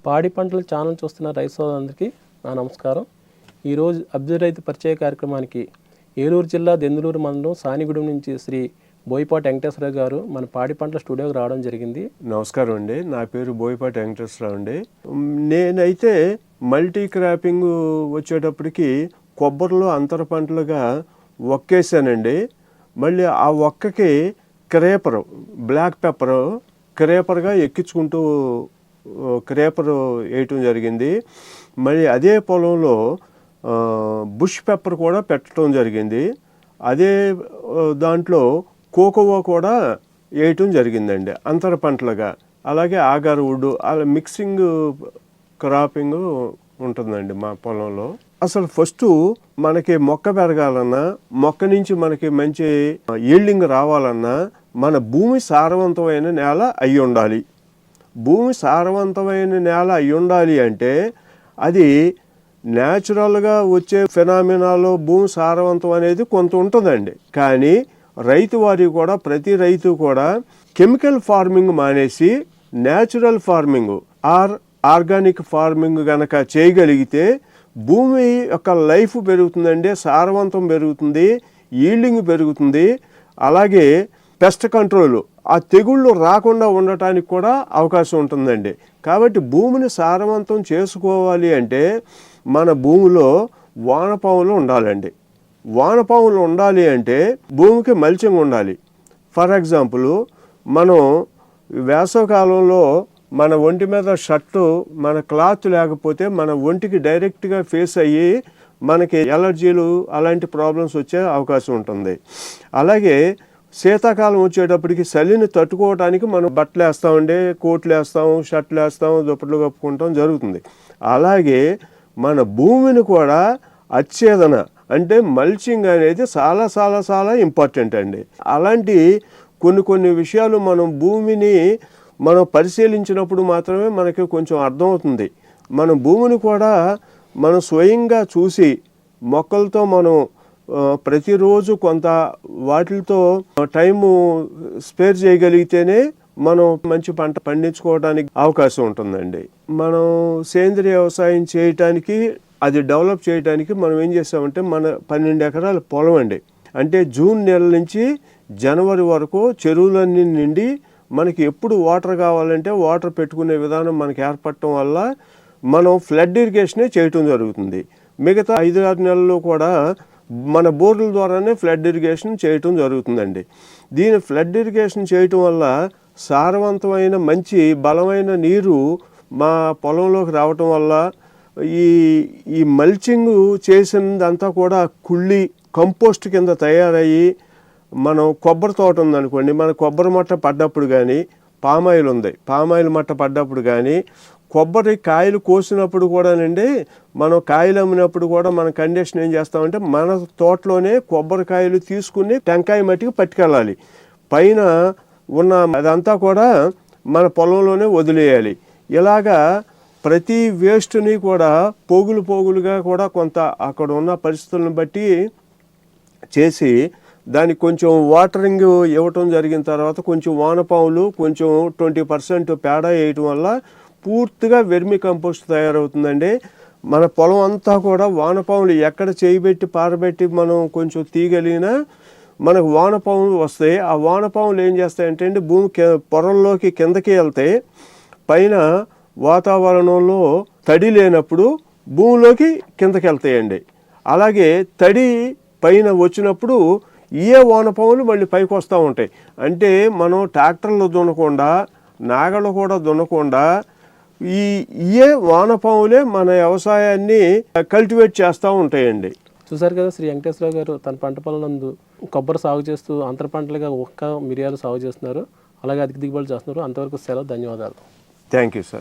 పాడి పంటల ఛానల్ చూస్తున్న రైతు సోదరులందరికీ నా నమస్కారం. ఈరోజు అభ్యుదయ రైతు పరిచయ కార్యక్రమానికి ఏలూరు జిల్లా దెందులూరు మండలం సానిగూడెం నుంచి శ్రీ బోయపాటి వెంకటేశ్వరరావు గారు మన పాడి పంటల స్టూడియోకి రావడం జరిగింది. నమస్కారం అండి, నా పేరు బోయపాటి వెంకటేశ్వరరావు అండి. నేనైతే మల్టీ క్రాపింగ్ వచ్చేటప్పటికి కొబ్బరిలో అంతర పంటలుగా ఒక్కేసానండి. మళ్ళీ ఆ ఒక్కకి క్రేపరు, బ్లాక్ పెప్పరు క్రేపర్గా ఎక్కించుకుంటూ క్రేపర్ వేయటం జరిగింది. మరి అదే పొలంలో బుష్ పెప్పర్ కూడా పెట్టడం జరిగింది. అదే దాంట్లో కోకోవా కూడా వేయటం జరిగిందండి అంతర పంటలుగా. అలాగే ఆగారవుడ్ అలా మిక్సింగ్ క్రాపింగ్ ఉంటుందండి మా పొలంలో. అసలు ఫస్ట్ మనకి మొక్క పెరగాలన్నా, మొక్క నుంచి మనకి మంచి ఈల్డింగ్ రావాలన్నా మన భూమి సారవంతమైన నేల అయి ఉండాలి. భూమి సారవంతమైన నేల అయి ఉండాలి అంటే అది న్యాచురల్గా వచ్చే ఫెనామినాలో భూమి సారవంతం అనేది కొంత ఉంటుందండి. కానీ రైతు వారి కూడా ప్రతి రైతు కూడా కెమికల్ ఫార్మింగ్ మానేసి న్యాచురల్ ఫార్మింగ్ ఆర్గానిక్ ఫార్మింగ్ కనుక చేయగలిగితే భూమి యొక్క లైఫ్ పెరుగుతుందండి, సారవంతం పెరుగుతుంది, ఈల్డింగ్ పెరుగుతుంది. అలాగే పెస్ట్ కంట్రోల్, ఆ తెగుళ్ళు రాకుండా ఉండటానికి కూడా అవకాశం ఉంటుందండి. కాబట్టి భూమిని సారవంతం చేసుకోవాలి అంటే మన భూమిలో వానపాములు ఉండాలండి. వానపాములు ఉండాలి అంటే భూమికి మల్చింగ్ ఉండాలి. ఫర్ ఎగ్జాంపుల్, మనం వేసవకాలంలో మన ఒంటి మీద షర్టు, మన క్లాత్ లేకపోతే మన ఒంటికి డైరెక్ట్గా ఫేస్ అయ్యి మనకి ఎలర్జీలు అలాంటి ప్రాబ్లమ్స్ వచ్చే అవకాశం ఉంటుంది. అలాగే శీతాకాలం వచ్చేటప్పటికి చలిని తట్టుకోవడానికి మనం బట్టలు వేస్తామండి, కోట్లు వేస్తాము, షర్ట్లు వేస్తాము, దుప్పట్లు కప్పుకుంటాం జరుగుతుంది. అలాగే మన భూమిని కూడా అచ్ఛేదన అంటే మల్చింగ్ అనేది చాలా చాలా చాలా ఇంపార్టెంట్ అండి. అలాంటి కొన్ని విషయాలు మనం భూమిని మనం పరిశీలించినప్పుడు మాత్రమే మనకి కొంచెం అర్థమవుతుంది. మన భూమిని కూడా మనం స్వయంగా చూసి మొక్కలతో మనం ప్రతిరోజు కొంత వాటితో టైము స్పేర్ చేయగలిగితేనే మనం మంచి పంట పండించుకోవడానికి అవకాశం ఉంటుందండి. మనం సేంద్రియ వ్యవసాయం చేయటానికి, అది డెవలప్ చేయడానికి మనం ఏం చేస్తామంటే మన 12 ఎకరాల పొలం అండి. అంటే జూన్ నెల నుంచి జనవరి వరకు చెరువులన్నీ నిండి మనకి ఎప్పుడు వాటర్ కావాలంటే వాటర్ పెట్టుకునే విధానం మనకి ఏర్పడటం వల్ల మనం ఫ్లడ్ ఇరిగేషనే చేయటం జరుగుతుంది. మిగతా 5-6 నెలల్లో కూడా మన బోర్ల ద్వారానే ఫ్లడ్ ఇరిగేషన్ చేయటం జరుగుతుందండి. దీని ఫ్లడ్ ఇరిగేషన్ చేయటం వల్ల సారవంతమైన మంచి బలమైన నీరు మా పొలంలోకి రావటం వల్ల ఈ మల్చింగ్ చేసినదంతా కూడా కుళ్ళి కంపోస్ట్ కింద తయారయ్యి, మనం కొబ్బరి తోట ఉందనుకోండి, మన కొబ్బరి మట్ట పడ్డప్పుడు కానీ, పామాయిల్ ఉంది, పామాయిల్ మట్ట పడ్డప్పుడు కానీ, కొబ్బరి కాయలు కోసినప్పుడు కూడానండి, మనం కాయలు అమ్మినప్పుడు కూడా మన కండిషన్ ఏం చేస్తామంటే మన తోటలోనే కొబ్బరికాయలు తీసుకుని టెంకాయ మట్టికి పట్టుకెళ్ళాలి. పైన ఉన్న అదంతా కూడా మన పొలంలోనే వదిలేయాలి. ఇలాగా ప్రతి వేస్ట్ని కూడా పోగులుగా కూడా కొంత అక్కడ ఉన్న పరిస్థితులను బట్టి చేసి దానికి కొంచెం వాటరింగ్ ఇవ్వటం జరిగిన తర్వాత కొంచెం వానపాములు, కొంచెం 20% పేడ వేయటం వల్ల పూర్తిగా వెర్మి కంపోస్ట్ తయారవుతుందండి. మన పొలం అంతా కూడా వానపాములు ఎక్కడ చేయబెట్టి పారబెట్టి మనం కొంచెం తీయగలిగినా మనకు వానపాములు వస్తాయి. ఆ వానపాములు ఏం చేస్తాయంటే అండి, భూమి పొరల్లోకి కిందకి వెళ్తాయి. పైన వాతావరణంలో తడి లేనప్పుడు భూమిలోకి కిందకి వెళ్తాయండి. అలాగే తడి పైన వచ్చినప్పుడు ఏ వానపాములు మళ్ళీ పైకి వస్తూ ఉంటాయి. అంటే మనం ట్రాక్టర్లు దున్నకుండా, నాగళ్ళు కూడా దున్నకుండా ఏ వానపాములే మన వ్యవసాయాన్ని కల్టివేట్ చేస్తూ ఉంటాయండి. చూసారు కదా, శ్రీ వెంకటేశ్వరరావు గారు తన పంట పొలం నందు కొబ్బరి సాగు చేస్తూ అంతర పంటలుగా ఒక్క మిరియాలు సాగు చేస్తున్నారు. అలాగే అధిక దిగుబడులు చేస్తున్నారు. అంతవరకు సెలవు, ధన్యవాదాలు. Thank you sir.